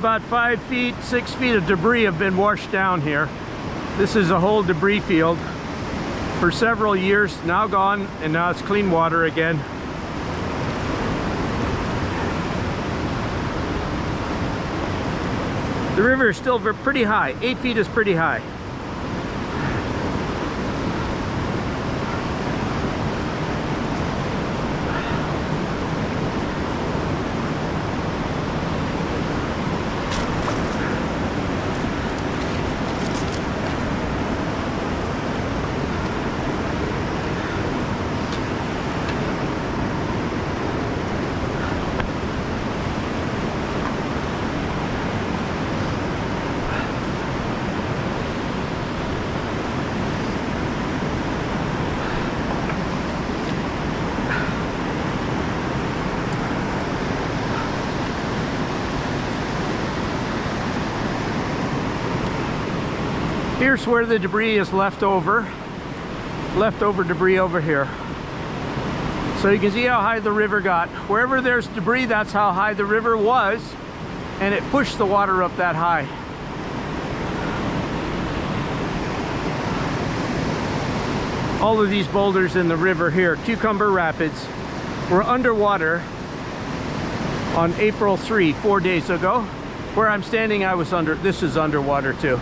About 5 feet, 6 feet of debris have been washed down here. This is a whole debris field for several years, now gone, and now it's clean water again. The river is still pretty high. 8 feet is pretty high. Here's where the debris is leftover debris over here. So you can see how high the river got. Wherever there's debris, that's how high the river was, and it pushed the water up that high. All of these boulders in the river here, Cucumber Rapids, were underwater on April 3, 4 days ago. Where I'm standing, this is underwater too.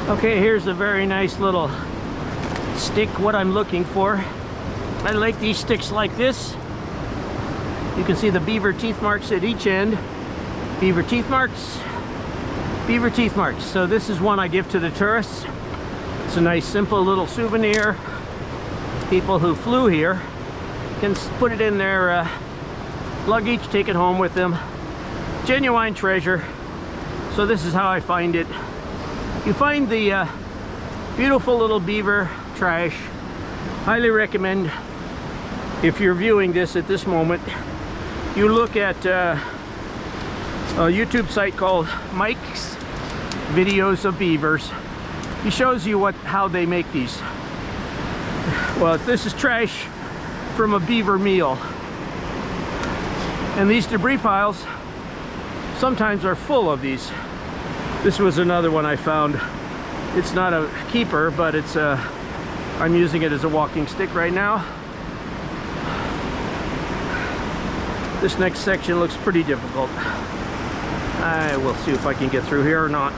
Okay, here's a very nice little stick, what I'm looking for. I like these sticks like this. You can see the beaver teeth marks at each end. Beaver teeth marks, beaver teeth marks. So this is one I give to the tourists. It's a nice simple little souvenir. People who flew here can put it in their luggage, take it home with them. Genuine treasure. So this is how I find it. You find the beautiful little beaver trash. Highly recommend, if you're viewing this at this moment, you look at a YouTube site called Mike's Videos of Beavers. He shows you how they make these. Well, this is trash from a beaver meal. And these debris piles sometimes are full of these. This was another one I found. It's not a keeper, but it's I'm using it as a walking stick right now. This next section looks pretty difficult. I will see if I can get through here or not.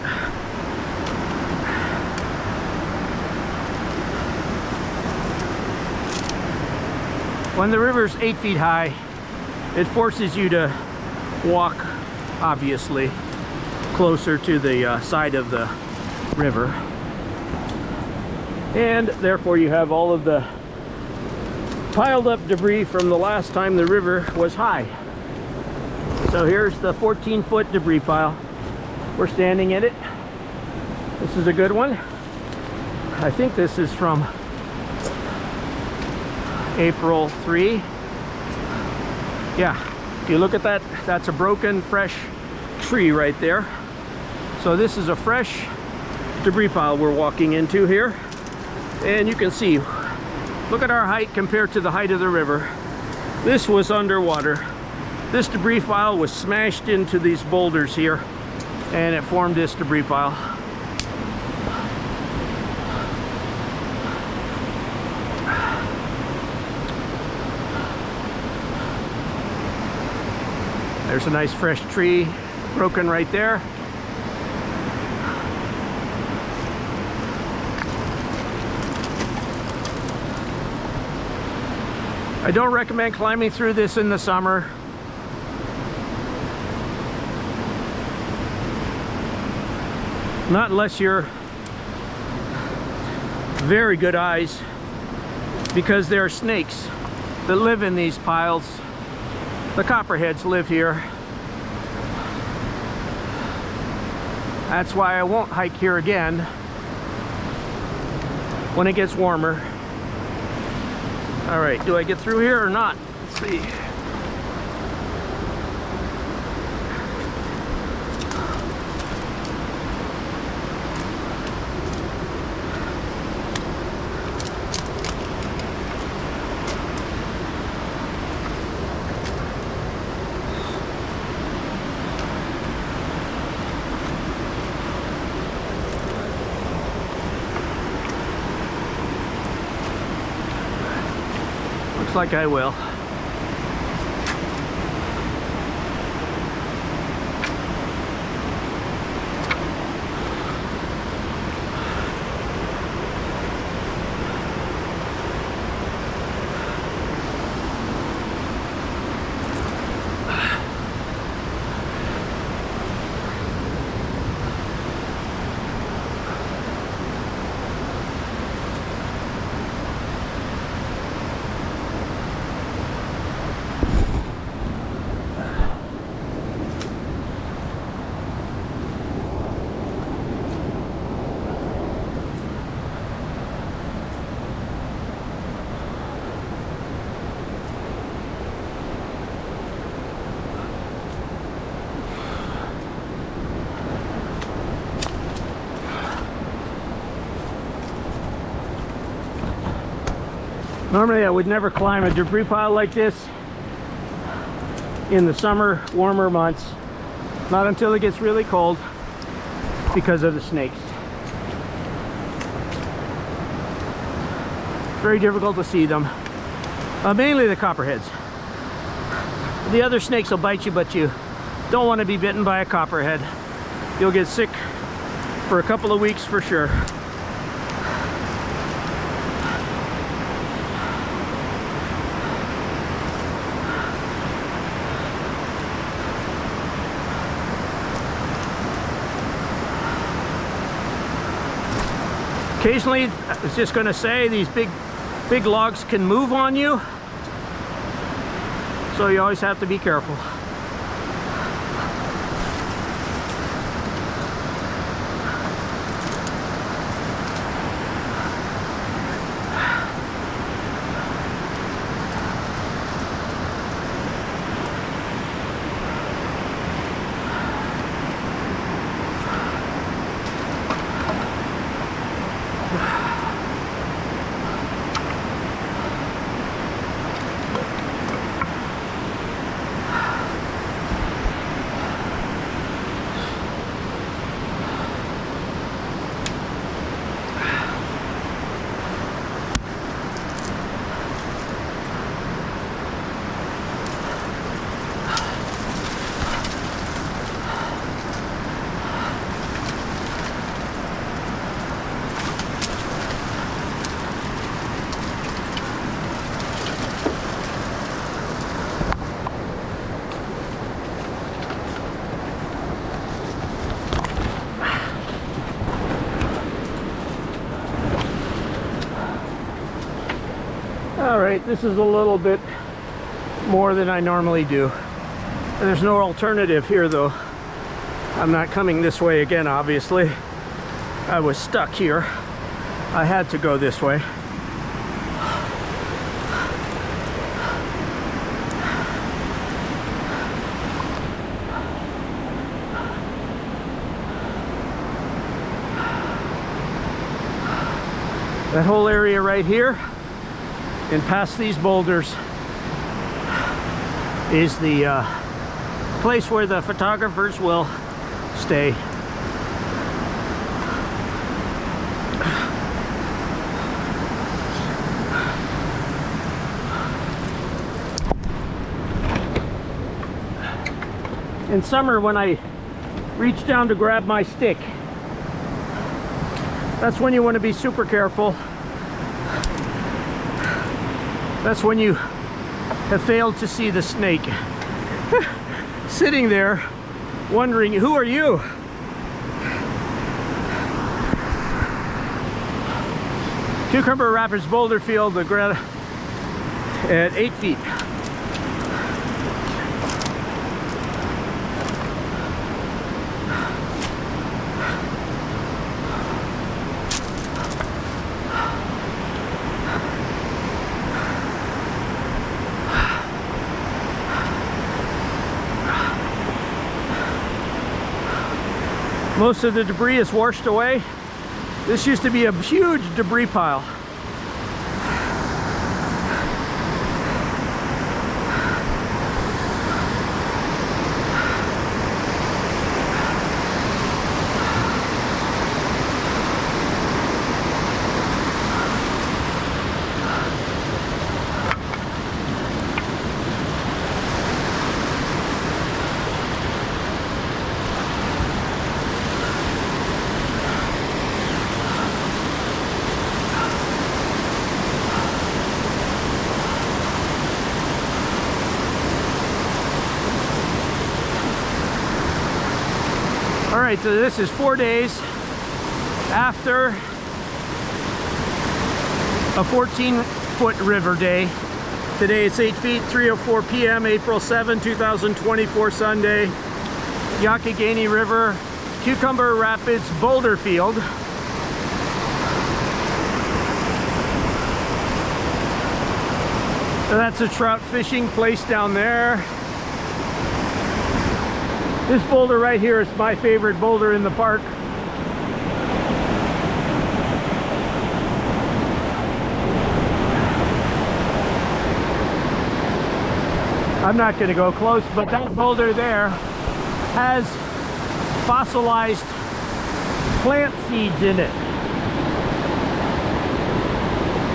When the river's 8 feet high, it forces you to walk, obviously, closer to the side of the river, and therefore you have all of the piled up debris from the last time the river was high. So here's the 14-foot debris pile. We're standing in it. This is a good one. I think this is from April 3. Yeah, if you look at that, that's a broken fresh tree right there. So this is a fresh debris pile we're walking into here, and you can see, look at our height compared to the height of the river. This was underwater. This debris pile was smashed into these boulders here, and it formed this debris pile. There's a nice fresh tree broken right there. I don't recommend climbing through this in the summer. Not unless you're very good eyes, because there are snakes that live in these piles. The copperheads live here. That's why I won't hike here again when it gets warmer. All right, do I get through here or not? Let's see. Looks like I will. Normally I would never climb a debris pile like this in the summer, warmer months. Not until it gets really cold because of the snakes. Very difficult to see them. Mainly the copperheads. The other snakes will bite you, but you don't want to be bitten by a copperhead. You'll get sick for a couple of weeks for sure. Occasionally, I was just going to say, these big logs can move on you, so you always have to be careful. Alright, this is a little bit more than I normally do. And there's no alternative here though. I'm not coming this way again, obviously. I was stuck here. I had to go this way. That whole area right here and past these boulders is the place where the photographers will stay. In summer, when I reach down to grab my stick, that's when you want to be super careful. That's when you have failed to see the snake. Sitting there wondering, who are you? Cucumber Rapids Boulder Field, the ground at 8 feet. Most of the debris is washed away. This used to be a huge debris pile. All right, so this is 4 days after a 14-foot river day. Today it's 8 feet, 3:04 p.m., April 7, 2024, Sunday. Youghiogheny River, Cucumber Rapids Boulder Field. So that's a trout fishing place down there. This boulder right here is my favorite boulder in the park. I'm not going to go close, but that boulder there has fossilized plant seeds in it.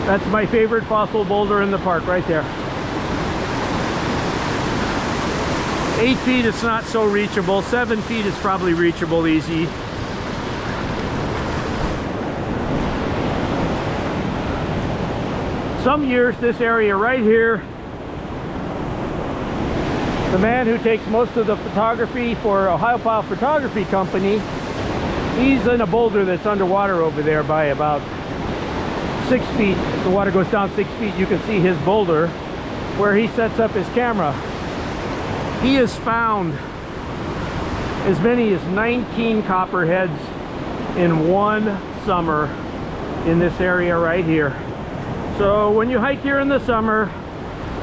That's my favorite fossil boulder in the park right there. 8 feet, it's not so reachable. 7 feet is probably reachable easy. Some years, this area right here, the man who takes most of the photography for Ohiopyle Photography Company, he's in a boulder that's underwater over there by about 6 feet. If the water goes down 6 feet, you can see his boulder where he sets up his camera. He has found as many as 19 copperheads in one summer in this area right here. So when you hike here in the summer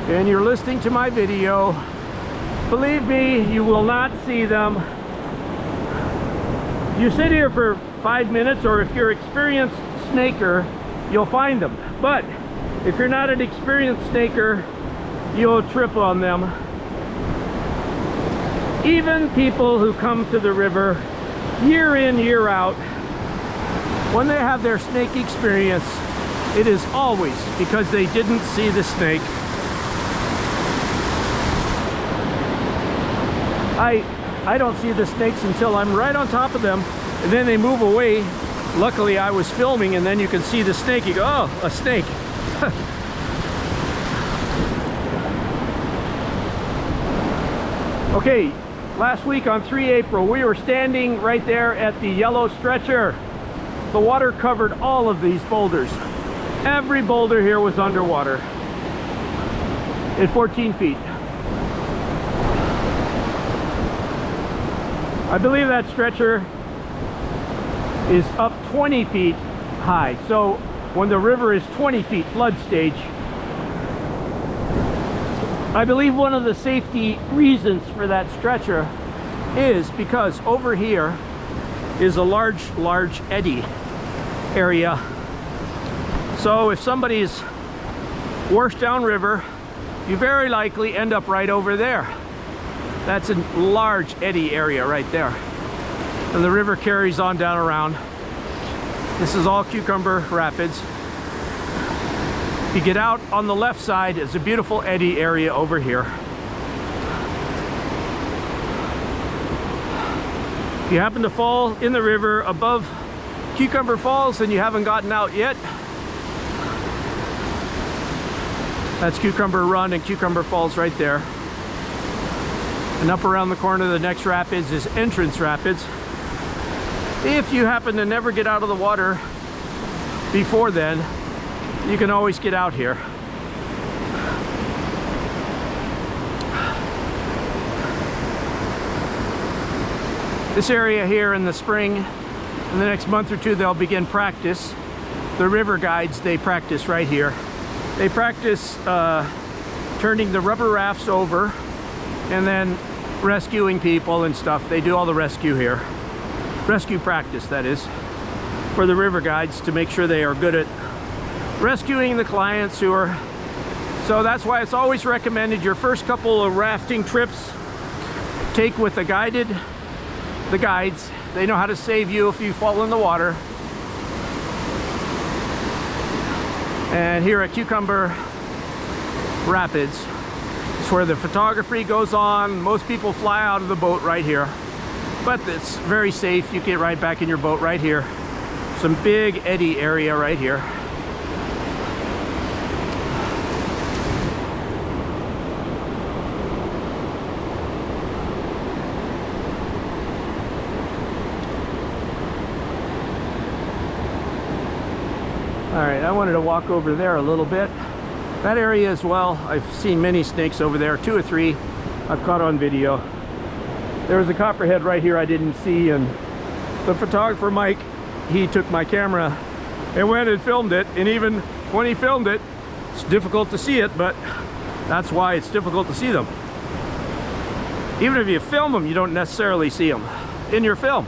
and you're listening to my video, believe me, you will not see them. You sit here for 5 minutes, or if you're an experienced snaker, you'll find them. But if you're not an experienced snaker, you'll trip on them. Even people who come to the river year in, year out, when they have their snake experience, it is always because they didn't see the snake. I don't see the snakes until I'm right on top of them, and then they move away. Luckily I was filming, and then you can see the snake. You go, oh, a snake. Okay, last week on 3 April, we were standing right there at the yellow stretcher. The water covered all of these boulders. Every boulder here was underwater at 14 feet. I believe that stretcher is up 20 feet high. So when the river is 20 feet flood stage, I believe one of the safety reasons for that stretcher is because over here is a large eddy area. So if somebody's washed down river, you very likely end up right over there. That's a large eddy area right there. And the river carries on down around. This is all Cucumber Rapids. If you get out on the left side, it's a beautiful eddy area over here. If you happen to fall in the river above Cucumber Falls and you haven't gotten out yet, that's Cucumber Run and Cucumber Falls right there. And up around the corner of the next rapids is Entrance Rapids. If you happen to never get out of the water before then, you can always get out here. This area here in the spring, in the next month or two, they'll begin practice. The river guides, they practice right here. They practice turning the rubber rafts over and then rescuing people and stuff. They do all the rescue here. Rescue practice, that is, for the river guides, to make sure they are good at rescuing the clients who are... So that's why it's always recommended your first couple of rafting trips, take with the guides. They know how to save you if you fall in the water. And here at Cucumber Rapids is where the photography goes on. Most people fly out of the boat right here, but it's very safe. You get right back in your boat right here. Some big eddy area right here. Alright, I wanted to walk over there a little bit. That area as well, I've seen many snakes over there, 2 or 3 I've caught on video. There was a copperhead right here I didn't see, and the photographer Mike, he took my camera and went and filmed it, and even when he filmed it, it's difficult to see it, but that's why it's difficult to see them. Even if you film them, you don't necessarily see them in your film.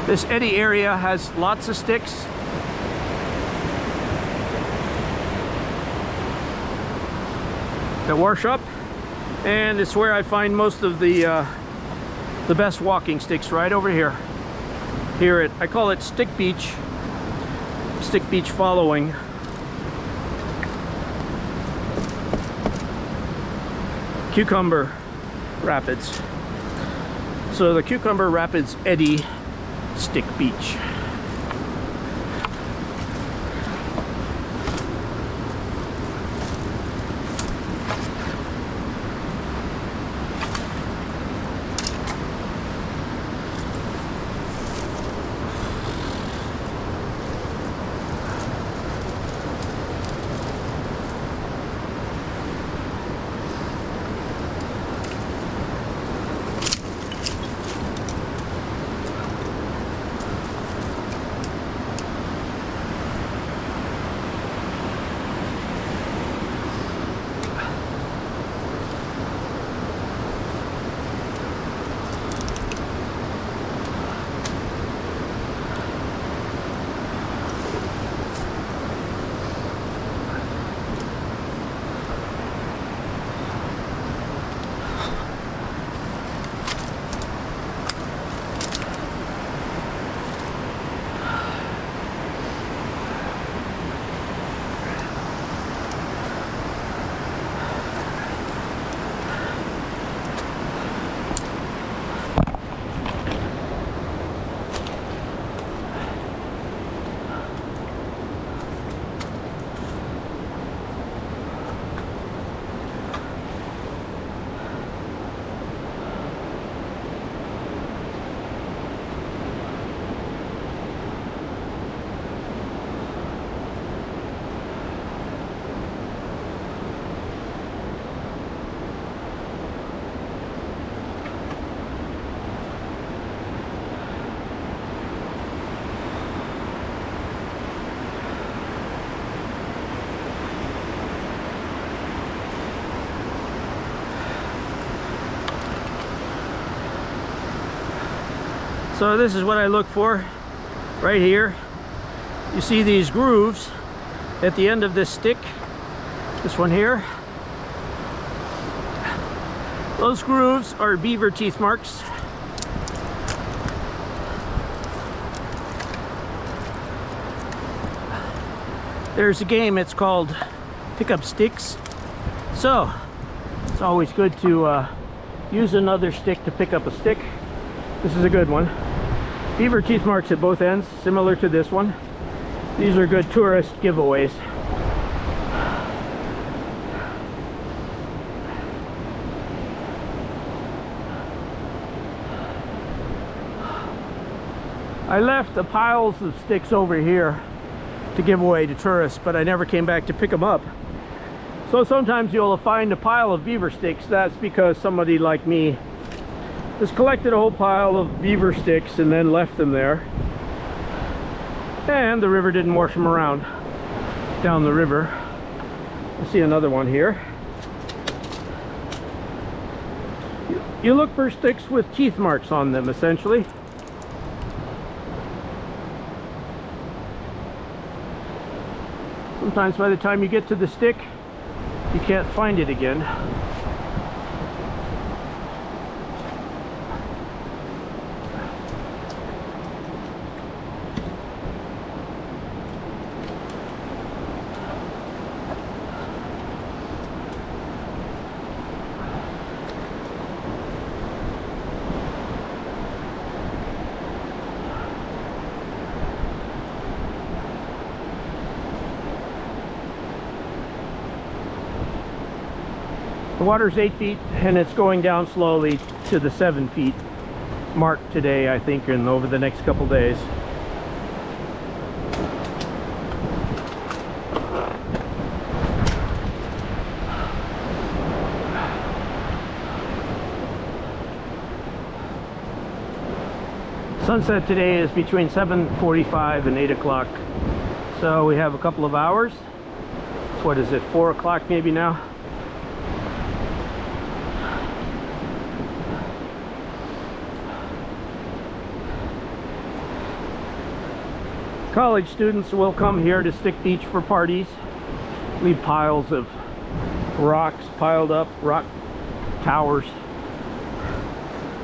This eddy area has lots of sticks. That wash up, and it's where I find most of the best walking sticks, right over here. Here at, I call it Stick Beach following. Cucumber Rapids. So the Cucumber Rapids eddy Stick Beach. So this is what I look for right here. You see these grooves at the end of this stick, this one here. Those grooves are beaver teeth marks. There's a game, it's called Pick Up Sticks. So it's always good to use another stick to pick up a stick. This is a good one. Beaver teeth marks at both ends, similar to this one. These are good tourist giveaways. I left the piles of sticks over here to give away to tourists, but I never came back to pick them up. So sometimes you'll find a pile of beaver sticks. That's because somebody like me has collected a whole pile of beaver sticks and then left them there. And the river didn't wash them around down the river. I see another one here. You look for sticks with teeth marks on them, essentially. Sometimes by the time you get to the stick, you can't find it again. The water's 8 feet and it's going down slowly to the 7 feet mark today, I think, and over the next couple days. Sunset today is between 7:45 and 8 o'clock. So we have a couple of hours. What is it, 4 o'clock maybe now? College students will come here to Stick Beach for parties. Leave piles of rocks piled up, rock towers,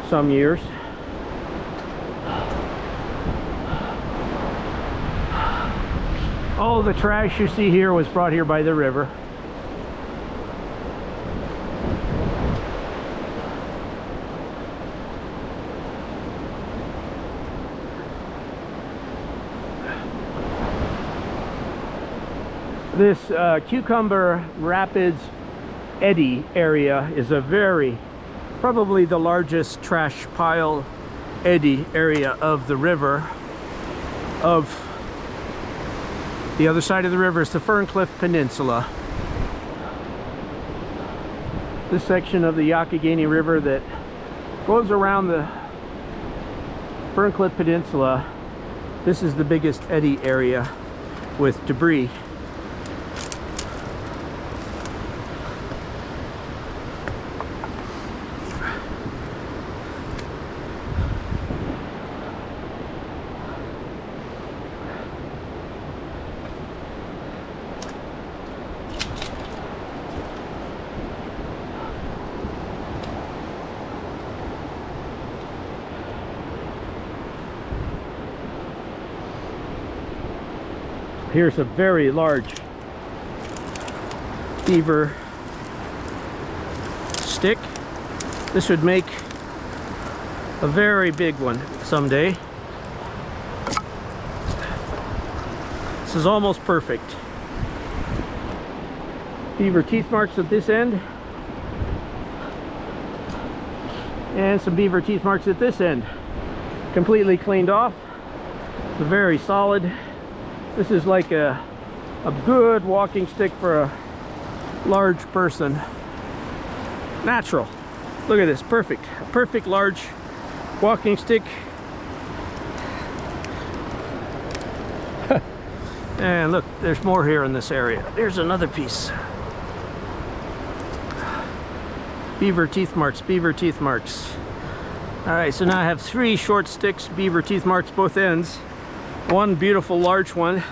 some years. All the trash you see here was brought here by the river. This Cucumber Rapids eddy area is probably the largest trash pile eddy area of the river. The other side of the river is the Ferncliff Peninsula. This section of the Youghiogheny River that goes around the Ferncliff Peninsula, this is the biggest eddy area with debris. Here's a very large beaver stick. This would make a very big one someday. This is almost perfect. Beaver teeth marks at this end. And some beaver teeth marks at this end. Completely cleaned off. It's a very solid. This is like a good walking stick for a large person. Natural. Look at this, perfect. A perfect large walking stick. And look, there's more here in this area. There's another piece. Beaver teeth marks, beaver teeth marks. All right, so now I have 3 short sticks, beaver teeth marks both ends. One beautiful large one,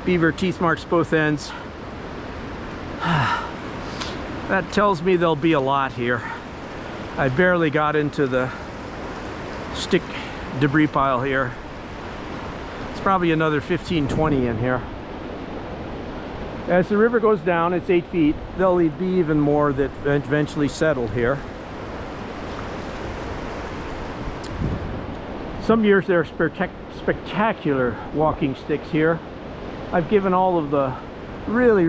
beaver teeth marks both ends. That tells me there'll be a lot here. I barely got into the stick debris pile here. It's probably another 15-20 in here. As the river goes down, it's 8 feet. There'll be even more that eventually settle here. Some years there are spectacular walking sticks here. I've given all of the really